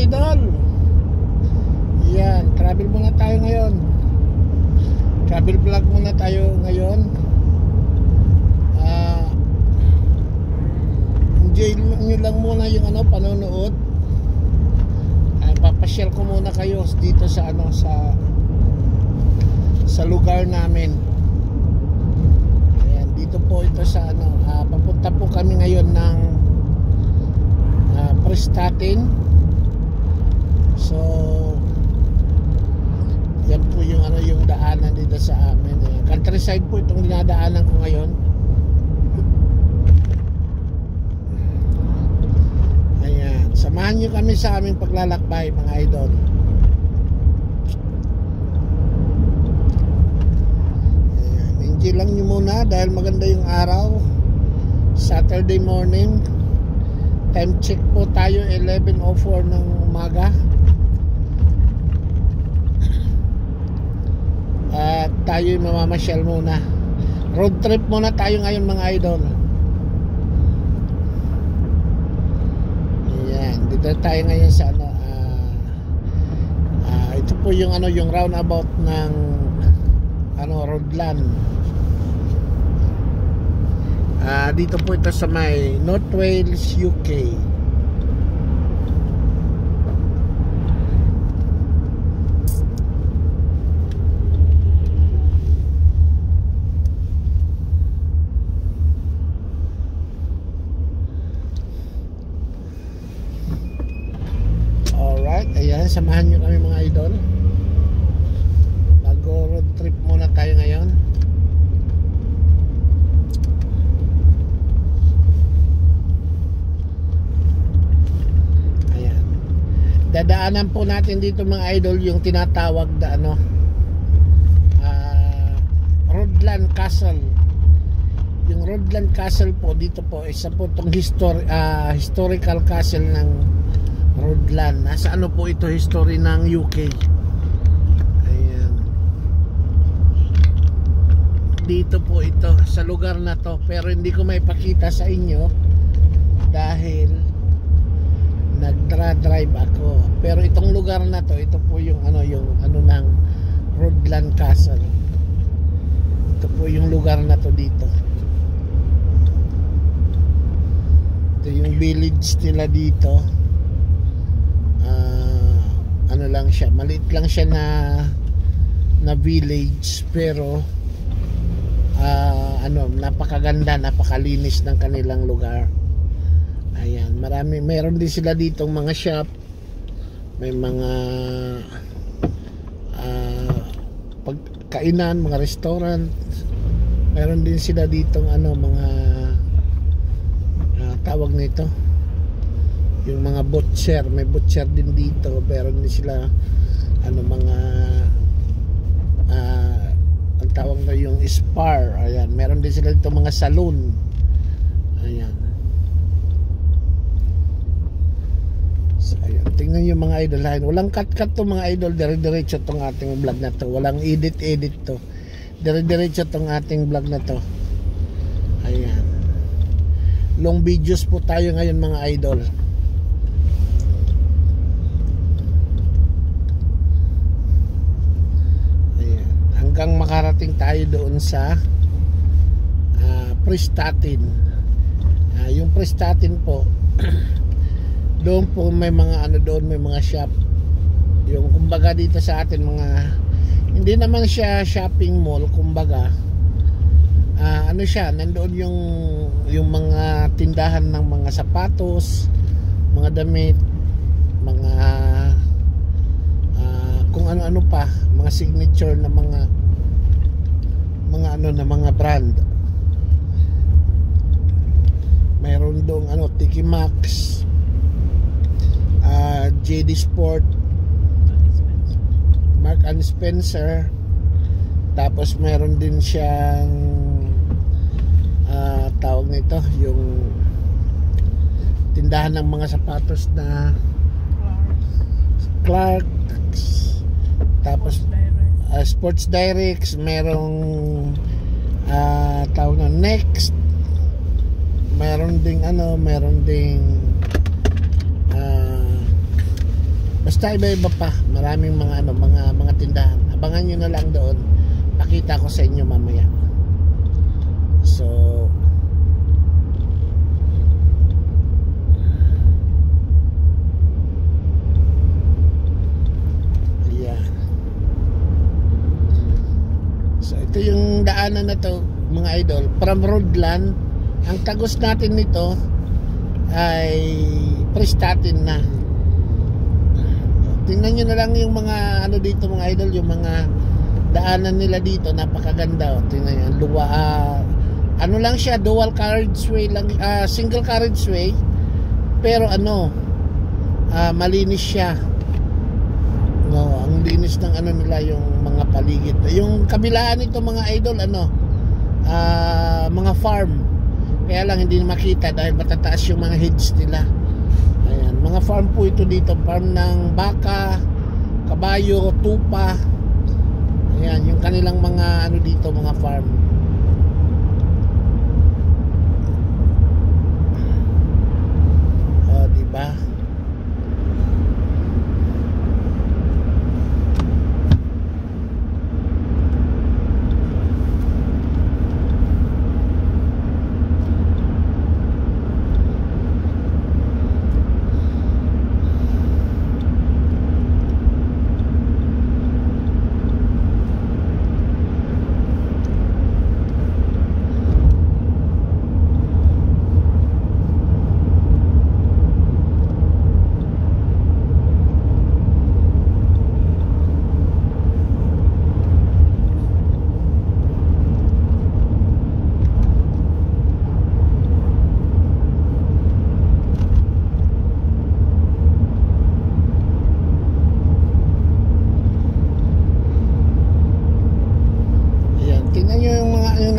idol. Yan, travel muna tayo ngayon. Travel vlog muna tayo ngayon. Enjoy nyo lang muna yung panonood. Papasyal ko muna kayo dito sa sa lugar namin. Ayan, dito po ito sa papunta po kami ngayon ng Prestatyn. So yan po yung yung daanan dito sa amin. Countryside po itong dinadaanan ko ngayon. Ayan, samahan nyo kami sa aming paglalakbay, mga idol. Ayan, enjoy lang nyo muna dahil maganda yung araw. Saturday morning. Time check po tayo 11:04 ng umaga. At tayo mamamasyal muna. Road trip muna tayo ngayon, mga idol. Ayan, dito tayo ngayon sa ito po yung yung roundabout ng Roadland. Dito po ito sa may North Wales, UK. Alright, ayan, samahan nyo kami, mga idol. Mag-road trip muna tayo ngayon. Dadaanan po natin dito, mga idol, yung tinatawag na Roadland Castle. Yung Roadland Castle po dito po, isa po itong historical castle ng Roadland. Nasa po ito, history ng UK. Ayan. Dito po ito sa lugar na to, pero hindi ko may pakita sa inyo dahil nagdra-drive ako. Pero itong lugar na to, ito po yung ng Roadland Castle. Ito po yung lugar na to dito. Ito yung village nila dito. Lang siya, maliit lang siya na village, pero napakaganda, napakalinis ng kanilang lugar. Ayan, meron din sila ditong mga shop, may mga pagkainan, mga restaurant. Meron din sila ditong mga tawag nito, yung mga butcher, may butcher din dito. Meron din sila mga ang tawag na yung spar. Ayan, meron din sila dito mga saloon. Ayan. So, ayan, tingnan yung mga idol. Walang cut-cut to, mga idol. Dire-diretso tong ating vlog na to. Walang edit-edit to. Dire-diretso tong ating vlog na to. Ayan. Long videos po tayo ngayon, mga idol. Ayan. Hanggang makarating tayo doon sa Prestatyn. Yung Prestatyn po doon po may mga doon may mga shop. Yung kumbaga dito sa atin, hindi naman siya shopping mall, kumbaga siya, nandoon yung mga tindahan ng mga sapatos, mga damit, mga kung ano-ano pa, mga signature na mga mga brand. Mayroon doon Tiki Maxx, JD Sport, Mark and Spencer. Tapos meron din siyang tawag nito, yung tindahan ng mga sapatos na Clarks. Tapos Sports Direct, merong tawag na Next. Meron ding Basta iba-iba pa, maraming mga ano, mga tindahan. Abangan niyo na lang doon. Pakita ko sa inyo mamaya. So ayan. So ito yung daanan na to, mga idol, from Roadland. Ang tagos natin nito ay Prestatin na. Tingnan nyo na lang yung mga ano dito, mga idol, yung mga daanan nila dito, napakaganda. Tingnan nyo, luwa, ano lang siya, dual carriageway lang, single carriageway, pero ano, malinis siya. No, ang linis ng ano nila, yung mga paligid. Yung kabilaan nito, mga idol, ano, mga farm. Kaya lang hindi makita dahil matataas yung mga heads nila. Ayan, mga farm po ito dito, farm ng baka, kabayo, tupa. Ayan, yung kanilang mga ano dito, mga farm. Oh, di ba?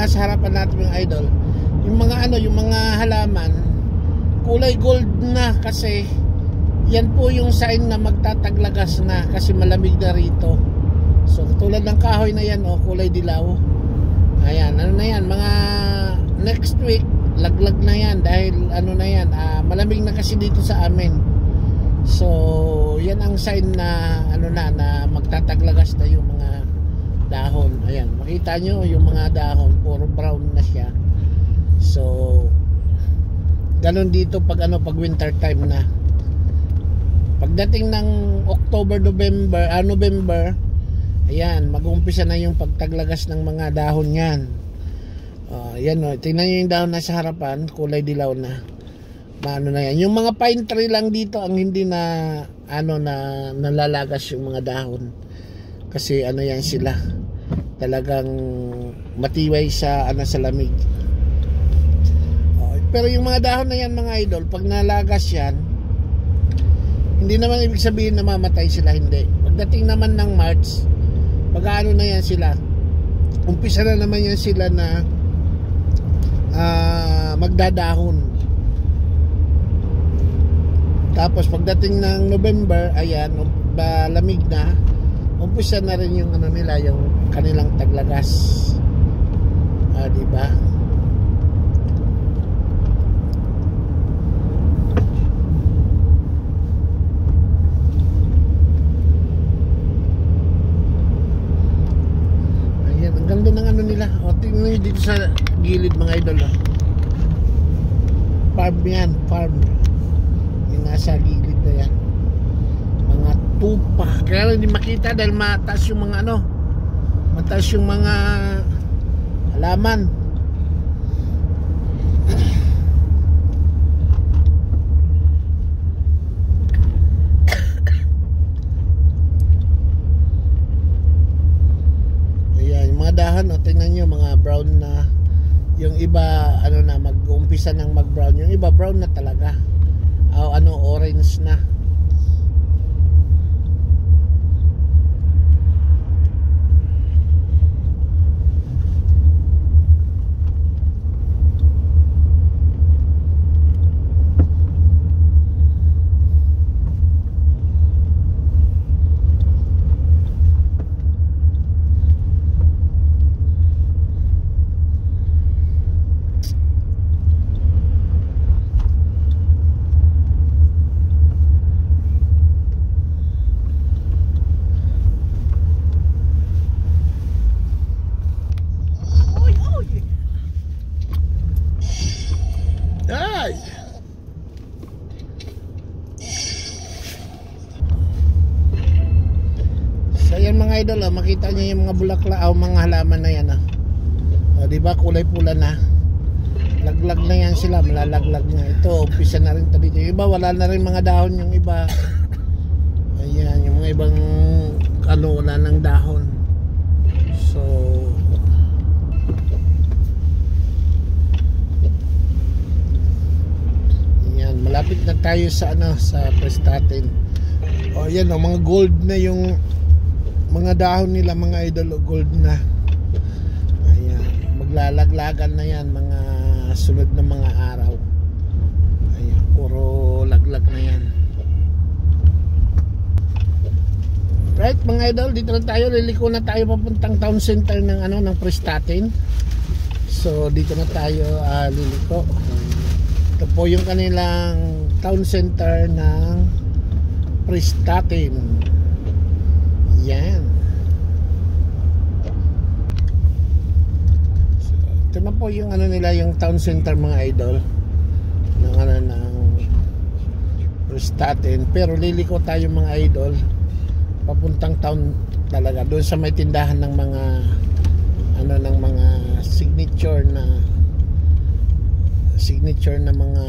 Nasa harapan natin yung idol, yung mga ano, yung mga halaman kulay gold na, kasi yan po yung sign na magtataglagas na, kasi malamig na rito. So tulad ng kahoy na yan, oh, kulay dilaw. Ayan, ano na yan, mga next week laglag na yan, dahil ano na yan, malamig na kasi dito sa amin. So yan ang sign na ano na magtataglagas na yung mga dahon. Ayan, makita nyo yung mga dahon, puro brown na siya. So ganun dito pag ano, pag winter time na. Pagdating ng October, November, ayan, mag-uumpisa na yung pagtaglagas ng mga dahon yan. Yan o, tingnan nyo yung dahon na sa harapan, kulay dilaw na. Ano na yan, yung mga pine tree lang dito ang hindi na ano, na nalalagas yung mga dahon, kasi ano yan sila, talagang matiway sa ano, sa lamig. Pero yung mga dahon na yan, mga idol, pag nalagas yan, hindi naman ibig sabihin na mamatay sila, hindi. Pagdating naman ng March, pag-ano na yan sila, umpisa na naman yan sila na magdadahon. Tapos pagdating ng November, ayan, lamig na, umpisa na rin yung ano nila, yung kanilang taglagas. Diba? Ayan, ang ganda ng ano nila. O, tingnan nyo dito sa gilid, mga idol. Farm yan, farm. Yung nasa gilid na yan, mga tupa. Kaya hindi makita dahil mataas yung mga ano, mataas yung mga halaman. Ayan, yung mga dahan, o, tingnan nyo, mga brown na. Yung iba ano na, mag-uumpisa ng mag-brown. Yung iba brown na talaga, o ano, orange na. mga idol, makita niyo yung mga bulaklak o mga halaman na yan. O, diba kulay pula na. Laglag na yan sila, malalaglag na. Ito, umpisa na rin dito. Yung iba, wala na rin mga dahon. Yung iba, ayan, yung mga ibang wala ng dahon. So, ayan, malapit na tayo sa sa Prestatin. O, ayan, mga gold na yung mga dahon nila, mga idol, gold na. Ayan, maglalaglagan na yan mga sunod na mga araw. Ayan, puro laglag na yan. Right mga idol, dito na tayo, liliko na tayo papuntang town center ng ng Prestatin. So dito na tayo liliko. Ito po yung kanilang town center ng Prestatin. Yan. So, ito na po yung nila, yung town center mga idol ng ng Prestatin. Pero liliko tayo mga idol papuntang town talaga, doon sa may tindahan ng mga ng mga signature na mga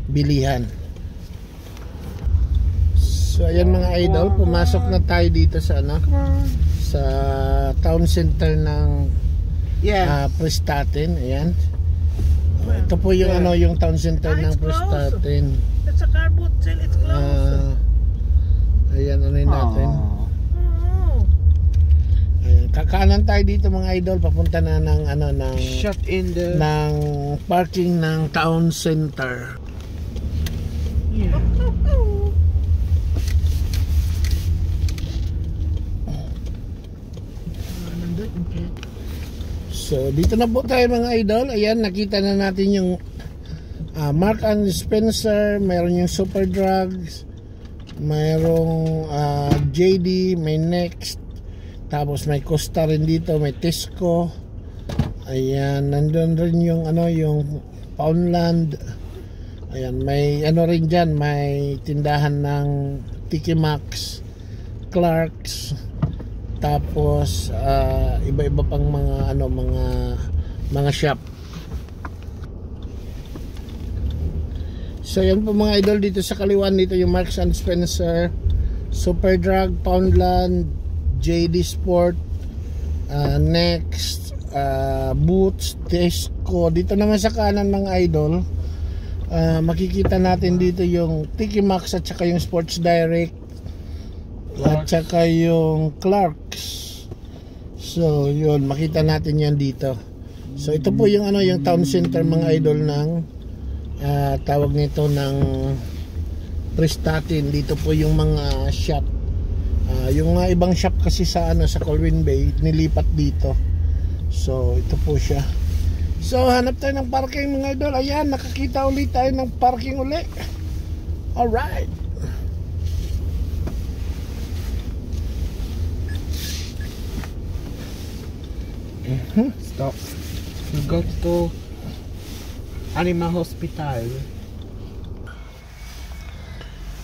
bilihan. So ayan mga idol, pumasok na tayo dito sa sa town center ng Prestatin. Ayan. Ito po yung yung town center ng Prestatin. It's a car boot sale, it's closed. Ayan, natin. Ayan, kakanan tayo dito mga idol, papunta na ng shut in the ng parking ng town center. Yeah. So dito na po tayo mga idol. Ayan, nakita na natin yung Mark and Spencer, mayroon yung Super Drugs, mayroong JD, may Next, tapos may Costa rin dito, may Tesco. Ayan, nandun rin yung yung Poundland. Ayan, may rin dyan, may tindahan ng Tiki Max, Clarks, tapos iba-iba pang mga mga shop. So yan po mga idol, dito sa kaliwan dito yung Marks and Spencer, Superdrug, Poundland, JD Sport, Next, Boots, Tesco. Dito naman sa kanan mga idol, makikita natin dito yung Tiki Max at saka yung Sports Direct at saka yung Clarks. So yun, makita natin yan dito. So ito po yung yung town center mga idol ng tawag nito ng Prestatin. Dito po yung mga shop. Yung mga ibang shop kasi sa sa Colwyn Bay nilipat dito. So ito po siya. So hanap tayo ng parking mga idol. Ayan, nakakita ulit tayo ng parking ulit. Alright. Stop. We go to Animal Hospital.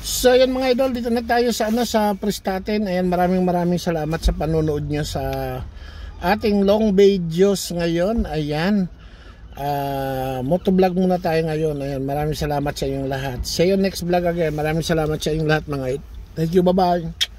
So yan mga idol, dito na tayo sa sa Prestatin. Ayan, maraming salamat sa panonood nyo sa ating long videos ngayon. Ayan, motovlog muna tayo ngayon. Ayan, maraming salamat sa inyong lahat. See you next vlog again. Maraming salamat sa inyong lahat mga idol. Thank you, bye bye.